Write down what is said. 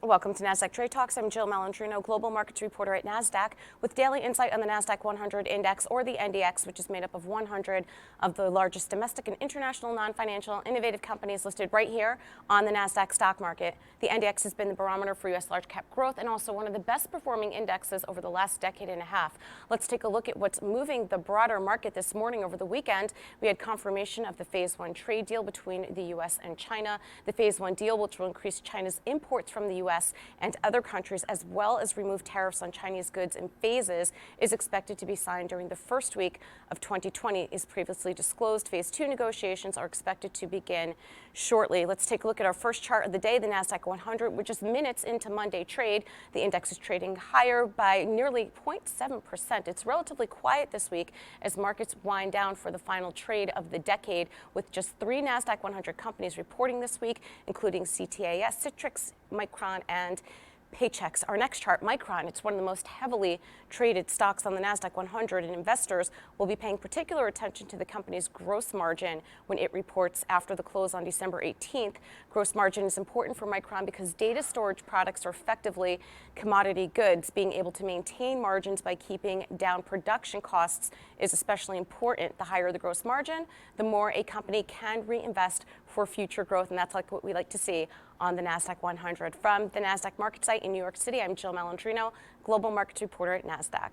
Welcome to Nasdaq Trade Talks. I'm Jill Malandrino, global markets reporter at Nasdaq, with daily insight on the Nasdaq-100 index, or the NDX, which is made up of 100 of the largest domestic and international non-financial innovative companies listed right here on the Nasdaq stock market. The NDX has been the barometer for U.S. large cap growth and also one of the best performing indexes over the last decade and a half. Let's take a look at what's moving the broader market this morning. Over the weekend, we had confirmation of the Phase 1 trade deal between the U.S. and China. The Phase 1 deal, which will increase China's imports from the U.S. and other countries, as well as remove tariffs on Chinese goods in phases, is expected to be signed during the first week of 2020. As previously disclosed, Phase 2 negotiations are expected to begin shortly. Let's take a look at our first chart of the day, the Nasdaq-100, which is minutes into Monday trade. The index is trading higher by nearly 0.7%. It's relatively quiet this week as markets wind down for the final trade of the decade, with just 3 Nasdaq-100 companies reporting this week, including CTAS, Citrix, Micron, and Paychex. Our next chart, Micron, it's one of the most heavily traded stocks on the Nasdaq-100, and investors will be paying particular attention to the company's gross margin when it reports after the close on December 18th. Gross margin is important for Micron because data storage products are effectively commodity goods. Being able to maintain margins by keeping down production costs is especially important. The higher the gross margin, the more a company can reinvest for future growth, and that's like what we like to see on the Nasdaq-100. From the Nasdaq market site in New York City, I'm Jill Malandrino, global markets reporter at Nasdaq.